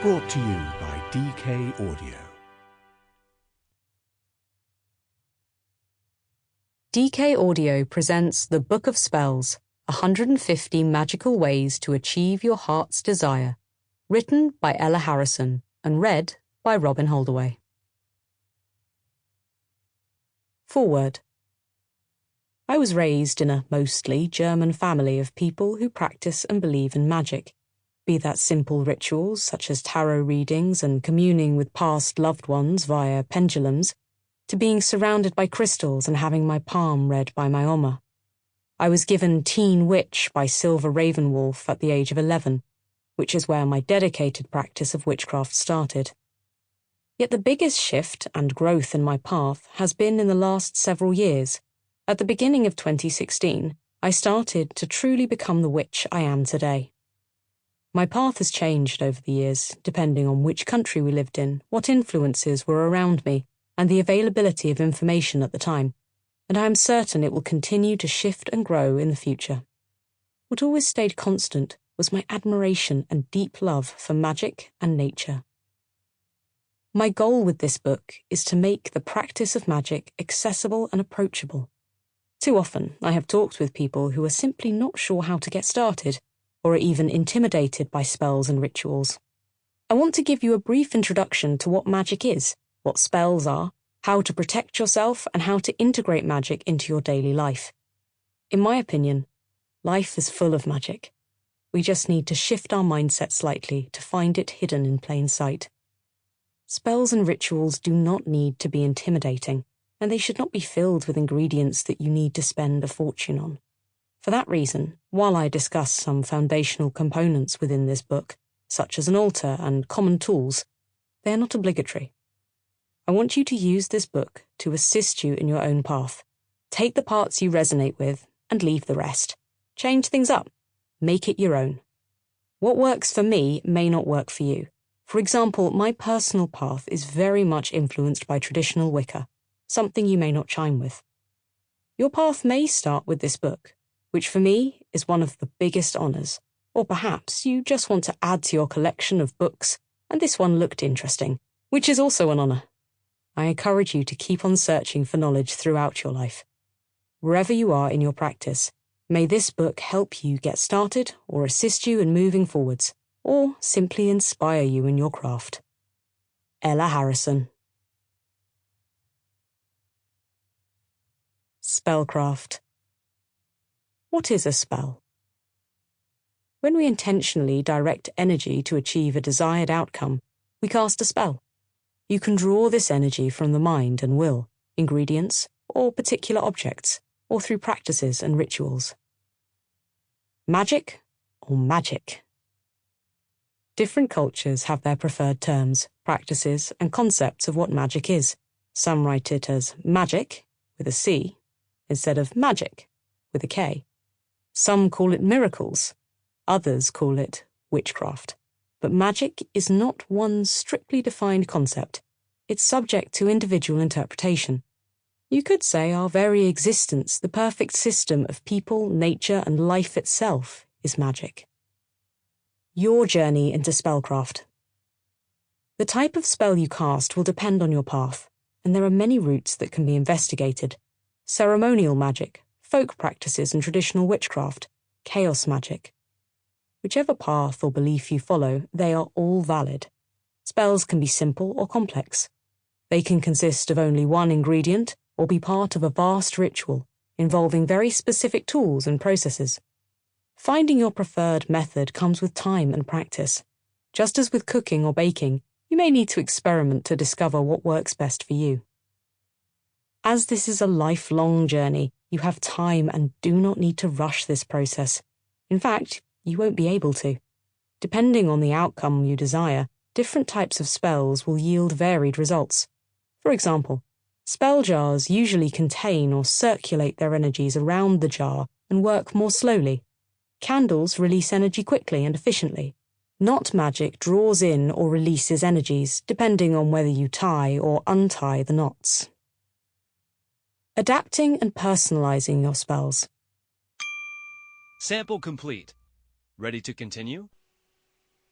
Brought to you by DK Audio. DK Audio presents The Book of Spells, 150 Magical Ways to Achieve Your Heart's Desire, written by Ella Harrison and read by Robyn Holdaway. Foreword. I was raised in a mostly German family of people who practice and believe in magic, be that simple rituals such as tarot readings and communing with past loved ones via pendulums, to being surrounded by crystals and having my palm read by my Oma. I was given Teen Witch by Silver Ravenwolf at the age of 11, which is where my dedicated practice of witchcraft started. Yet the biggest shift and growth in my path has been in the last several years. At the beginning of 2016, I started to truly become the witch I am today. My path has changed over the years, depending on which country we lived in, what influences were around me, and the availability of information at the time, and I am certain it will continue to shift and grow in the future. What always stayed constant was my admiration and deep love for magic and nature. My goal with this book is to make the practice of magic accessible and approachable. Too often, I have talked with people who are simply not sure how to get started, or are even intimidated by spells and rituals. I want to give you a brief introduction to what magic is, what spells are, how to protect yourself, and how to integrate magic into your daily life. In my opinion, life is full of magic. We just need to shift our mindset slightly to find it hidden in plain sight. Spells and rituals do not need to be intimidating, and they should not be filled with ingredients that you need to spend a fortune on. For that reason, while I discuss some foundational components within this book, such as an altar and common tools, they are not obligatory. I want you to use this book to assist you in your own path. Take the parts you resonate with and leave the rest. Change things up. Make it your own. What works for me may not work for you. For example, my personal path is very much influenced by traditional Wicca, something you may not chime with. Your path may start with this book, which for me is one of the biggest honours, or perhaps you just want to add to your collection of books and this one looked interesting, which is also an honour. I encourage you to keep on searching for knowledge throughout your life. Wherever you are in your practice, may this book help you get started or assist you in moving forwards, or simply inspire you in your craft. Ella Harrison. Spellcraft. What is a spell? When we intentionally direct energy to achieve a desired outcome, we cast a spell. You can draw this energy from the mind and will, ingredients, or particular objects, or through practices and rituals. Magic or magic? Different cultures have their preferred terms, practices, and concepts of what magic is. Some write it as magic, with a C, instead of magic, with a K. Some call it miracles, others call it witchcraft. But magic is not one strictly defined concept. It's subject to individual interpretation. You could say our very existence, the perfect system of people, nature, and life itself, is magic. Your journey into spellcraft. The type of spell you cast will depend on your path, and there are many routes that can be investigated. Ceremonial magic, folk practices and traditional witchcraft, chaos magic. Whichever path or belief you follow, they are all valid. Spells can be simple or complex. They can consist of only one ingredient or be part of a vast ritual involving very specific tools and processes. Finding your preferred method comes with time and practice. Just as with cooking or baking, you may need to experiment to discover what works best for you. As this is a lifelong journey, you have time and do not need to rush this process. In fact, you won't be able to. Depending on the outcome you desire, different types of spells will yield varied results. For example, spell jars usually contain or circulate their energies around the jar and work more slowly. Candles release energy quickly and efficiently. Knot magic draws in or releases energies, depending on whether you tie or untie the knots. Adapting and personalizing your spells. Sample complete. Ready to continue?